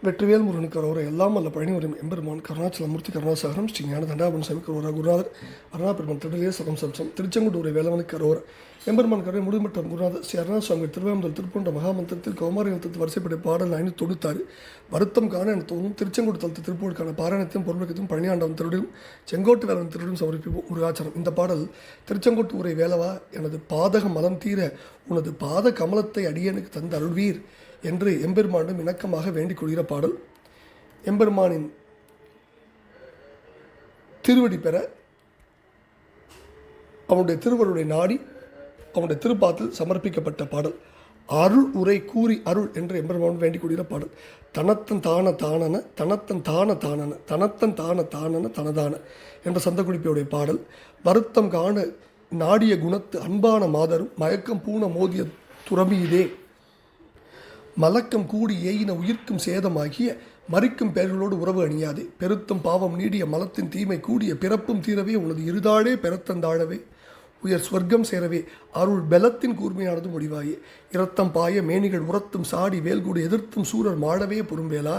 வெற்றிவேல் முருகனுக்கு அரோரா எல்லாம் அல்ல பழனி வரும் எம்பெருமான் கருணாச்சலமூர்த்தி கருணாசாகரம் ஸ்ரீ ஞான தண்டாபன் சாமி கரோரா குருநாதர் அருணாபெருமான் திருடலே சகம் சம்சம் திருச்செங்கோடு வேலவனுக்கு அரோரா எம்பெருமான் கரை முடிமட்டம் குருநாதர் ஸ்ரீ அருணாசுவாமி திருவேந்தல் திருப்பூண்ட மகாமந்திரத்தில் கௌமாரி தத்து வரிசைப்பட்ட பாடல் 596 வருத்தம் காண என தோணும் திருச்செங்கோடு தளத்து திருப்பூருக்கான பாராயணத்தையும் பொருளுக்கத்தையும் பழனியாண்டவன் திருடியும் செங்கோட்டு வேலவன் திருடியும் சமர்ப்பிப்போம் முருகாச்சாரம். இந்த பாடல் திருச்செங்கோட்டு உரை வேலவா எனது பாதக மலம் தீர உனது பாத கமலத்தை அடியனுக்கு தந்த அருள்வீர் என்று எம்பெருமானிடம் இணக்கமாக வேண்டிக் கொள்கிற பாடல். எம்பெருமானின் திருவடி பெற அவனுடைய திருவருடைய நாடி அவனுடைய திருப்பாத்தில் சமர்ப்பிக்கப்பட்ட பாடல். அருள் உரை கூறி அருள் என்று எம்பெருமான் வேண்டிக் கொள்கிற பாடல். தனத்தன் தான தானன தனத்தன் தான தானன தனத்தன் தான தானன தனதான என்ற சந்தகுடிப்பையுடைய பாடல். வருத்தம் காண நாடிய குணத்து அன்பான மாதரும் மயக்கம் பூண மோதிய துறமியிதே மலக்கம் கூடி ஏயின உயிர்க்கும் சேதமாகிய மறிக்கும் பெயர்களோடு உறவு அணியாதே பெருத்தும் பாவம் நீடிய மலத்தின் தீமை கூடிய பிறப்பும் தீரவே உனது இருதாழே பெறத்தந்தாழவே உயர் ஸ்வர்க்கம் சேரவே அருள் பெலத்தின் கூர்மையானது முடிவாயே இரத்தம் பாய மேனிகள் உரத்தும் சாடி வேல்கூடு எதிர்த்தும் சூரர் மாடவே பொறும்பேலா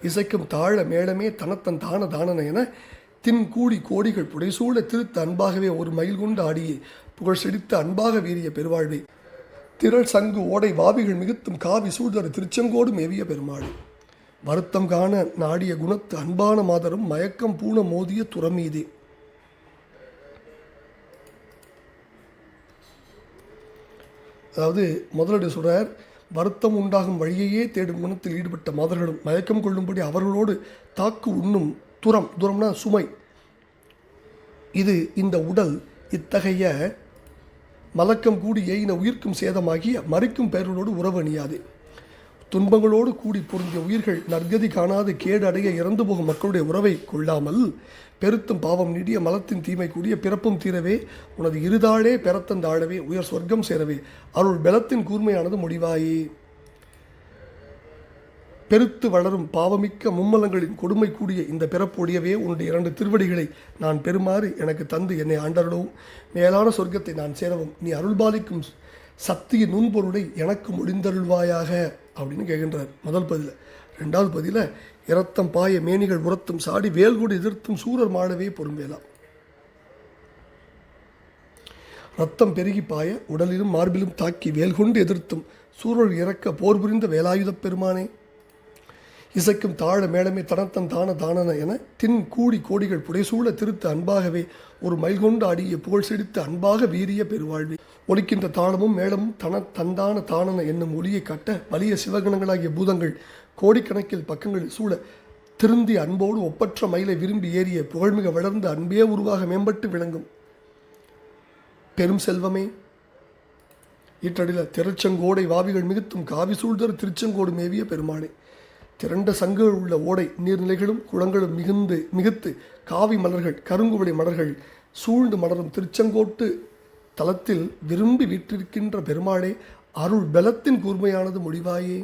இசைக்கும் தாழ மேளமே தனத்தன் தான தானன என தின் கூடி கோடிகள் புடைசூழ திருத்த அன்பாகவே ஒரு மயில் கொண்டு ஆடியே புகழ் செழித்த அன்பாக வீரிய பெருவாழ்வே திரள் சங்கு ஓடை வாவிகள் மிகுத்தும் காவி சூழ்தரு திருச்செங்கோடு மேவிய பெருமாளே வருத்தம் காண நாடிய குணத்து அன்பான மாதரும் மயக்கம் பூண மோதிய துறமீதே. அதாவது முதலடி சொல்றார், வருத்தம் உண்டாகும் வழியையே தேடும் குணத்தில் ஈடுபட்ட மாதர்களும் மயக்கம் கொள்ளும்படி அவர்களோடு தாக்கு உண்ணும் துரம்னா சுமை. இது இந்த உடல் இத்தகைய மலக்கம் கூடி ஏயின உயிர்க்கும் சேதமாகிய மறிக்கும் பெயர்களோடு உறவு அணியாது துன்பங்களோடு கூடி பொருந்திய உயிர்கள் நற்கதி காணாது கேடு அடைய இறந்து போகும் மக்களுடைய உறவை கொள்ளாமல் பெருத்தும் பாவம் நீடிய மலத்தின் தீமை கூடிய பிறப்பும் தீரவே உனது இருதாழே பெறத்தந்தாழவே உயர் சொர்க்கம் சேரவே அருள் பெலத்தின் கூர்மையானது முடிவாயே பெருத்து வளரும் பாவமிக்க மும்மலங்களின் கொடுமை கூடிய இந்த பிறப்பொழியவே உன்னுடைய 2 திருவடிகளை நான் பெறுமாறு எனக்கு தந்து என்னை ஆண்டருளவும் மேலான சொர்க்கத்தை நான் சேரவும் நீ அருள்பாலிக்கும் சக்தியின் நுண்பொருளை எனக்கு முடிந்தருள்வாயாக அப்படின்னு கேட்கின்றார் முதல் பதில. 2வது பதில இரத்தம் பாய மேனிகள் உரத்தும் சாடி வேல்கூடு எதிர்த்தும் சூரர் மாடவே பொறும்பேலாம். ரத்தம் பெருகி பாய உடலிலும் மார்பிலும் தாக்கி வேல்கொண்டு எதிர்த்தும் சூரர் இறக்க போர் புரிந்த வேலாயுதப் பெருமானே இசைக்கும் தாழ மேளமே தனத்தன் தான தானன என தின் கூடி கோடிகள் புடைசூழ திருத்த அன்பாகவே ஒரு மயில் கொண்டு ஆடிய புகழ் செழித்த அன்பாக வீரிய பெருவாழ்வே ஒலிக்கின்ற தாளமும் மேளமும் தந்தான தானன என்னும் ஒளியை காட்ட வலிய சிவகணங்களாகிய பூதங்கள் கோடிக்கணக்கில் பக்கங்களில் சூழ திருந்திய அன்போடு ஒப்பற்ற மயிலை விரும்பி ஏறிய புகழ்மிக வளர்ந்த அன்பே உருவாக மேம்பட்டு விளங்கும் பெரும் செல்வமே ஈற்றடில திருச்செங்கோடை வாவிகள் மிகுத்தும் காவி சூழ்தர் திருச்செங்கோடு மேவிய பெருமானே திரண்ட சங்குகள் உள்ள ஓடை நீர்நிலைகளும் குளங்களும் மிகுத்து காவி மலர்கள் கருங்குவளை மலர்கள் சூழ்ந்து மலரும் திருச்செங்கோட்டு தலத்தில் விரும்பி வீற்றிருக்கின்ற பெருமாளே அருள் பெலத்தின் கூர்மையானது முடிவாயே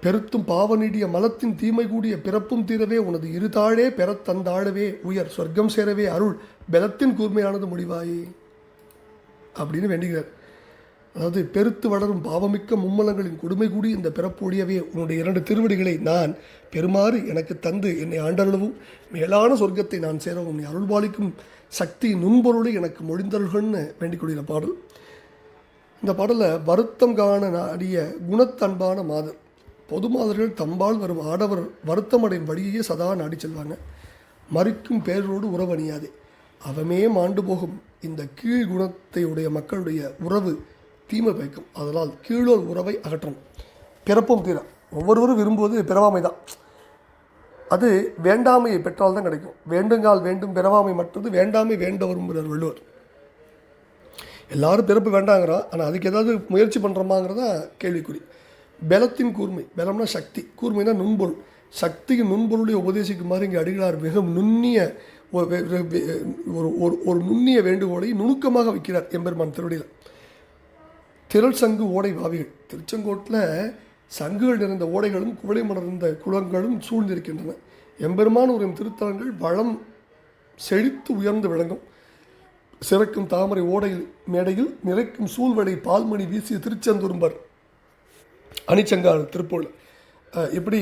பெருத்தும் பாவ நீடிய மலத்தின் தீமை கூடிய பிறப்பும் தீரவே உனது இருதாழே பெறத்தந்தாழவே உயர் சொர்க்கம் சேரவே அருள் பெலத்தின் கூர்மையானது முடிவாயே அப்படின்னு வேண்டுகிறார். அதாவது பெருத்து வளரும் பாவமிக்க மும்மலங்களின் கொடுமை கூடி இந்த பிறப்பொழியவே உன்னுடைய 2 திருவடிகளை நான் பெறுமாறு எனக்கு தந்து என்னை ஆண்டருளவும் மேலான சொர்க்கத்தை நான் சேரவும் நீ அருள்பாலிக்கும் சக்தி நுண்பொருளை எனக்கு மொழிந்தருள்கள்னு வேண்டிக் கொள்கிற பாடல். இந்த பாடலில் வருத்தம் காண நாடிய குணத்தன்பான மாதர் பொது மாதர்கள் தம்பால் வரும் ஆடவர் வருத்தமடையும் வழியையே சதா நாடி செல்வாங்க. மறிக்கும் பேரோடு உறவு அணியாதே அவமே மாண்டு போகும் இந்த கீழ் குணத்தை உடைய மக்களுடைய உறவு தீமை பயக்கும். அதனால் கீழோர் உறவை அகற்றணும். பிறப்பும் தீர ஒவ்வொருவரும் விரும்புவது பிறவாமை தான். அது வேண்டாமையை பெற்றால் தான் கிடைக்கும். வேண்டுங்கால் வேண்டும் பிறவாமை மற்றது வேண்டாமை வேண்ட வரும்புகிறார் வள்ளுவர். எல்லாரும் பிறப்பு வேண்டாங்கிறான், ஆனால் அதுக்கு ஏதாவது முயற்சி பண்ணுறோமாங்கிறதா கேள்விக்குறி. பலத்தின் கூர்மை, பலம்னா சக்தி, கூர்மைனா நுண்பொருள். சக்தியின் நுண்பொருளை உபதேசிக்குமாறு இங்கே அடிகளார் மிக நுண்ணிய ஒரு நுண்ணிய வேண்டுகோளை நுணுக்கமாக வைக்கிறார் எம்பெருமான் திருவடியில். திரள் சங்கு ஓடை வாவிகள் திருச்செங்கோட்டில் சங்குகள் நிறைந்த ஓடைகளும் குவளை மலர்ந்த குளங்களும் சூழ்ந்திருக்கின்றன. எம்பெருமான் ஒரு திருத்தலங்கள் வளம் செழித்து உயர்ந்து விளங்கும். சிறக்கும் தாமரை ஓடையில் மேடையில் நிறைக்கும் சூழ்வடை பால்மணி வீசிய திருச்செந்தூர்ம்பர் அணிச்சங்கால் திருப்பூர் எப்படி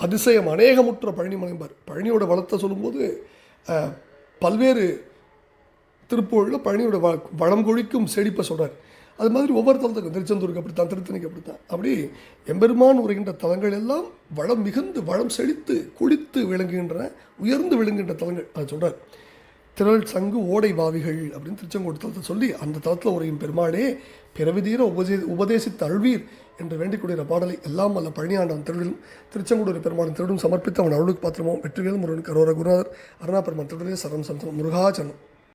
அதிசயம் அநேகமுற்ற பழனிமலைம்பார். பழனியோட வளத்தை சொல்லும்போது பல்வேறு திருப்பூரில் பழனியோட வளம் கொழிக்கும் செழிப்பை சொல்கிறார். அது மாதிரி ஒவ்வொரு தலத்துக்கும் திருச்செந்தூருக்கு அப்படித்தான், திருத்தணிக்கு அப்படித்தான். அப்படி எம்பெருமான் உரைகின்ற தலங்கள் எல்லாம் வளம் மிகுந்து வளம் செழித்து குளித்து விளங்குகின்றன, உயர்ந்து விளங்குகின்ற தலங்கள். அதை சொல்கிறார். திரள் சங்கு ஓடை வாவிகள் அப்படின்னு திருச்செங்கோடு தலத்தை சொல்லி அந்த தலத்தில் உரையும் பெருமாளே பிறவிதீர உபதேசித்த அழ்வீர் என்று வேண்டிக்கூடிய பாடலை எல்லாம் அல்ல பழனியாண்டான் திருவிழும் திருச்செங்கோடு பெருமாளின் திருடும் சமர்ப்பித்து அவன் அருளுக்கு பாத்திரமும் வெற்றிவேல் முருகன் கரோர குருநாதர் அருணா பெருமான் திருவிழே சரணம் சந்தனம் முருகாச்சரணம்.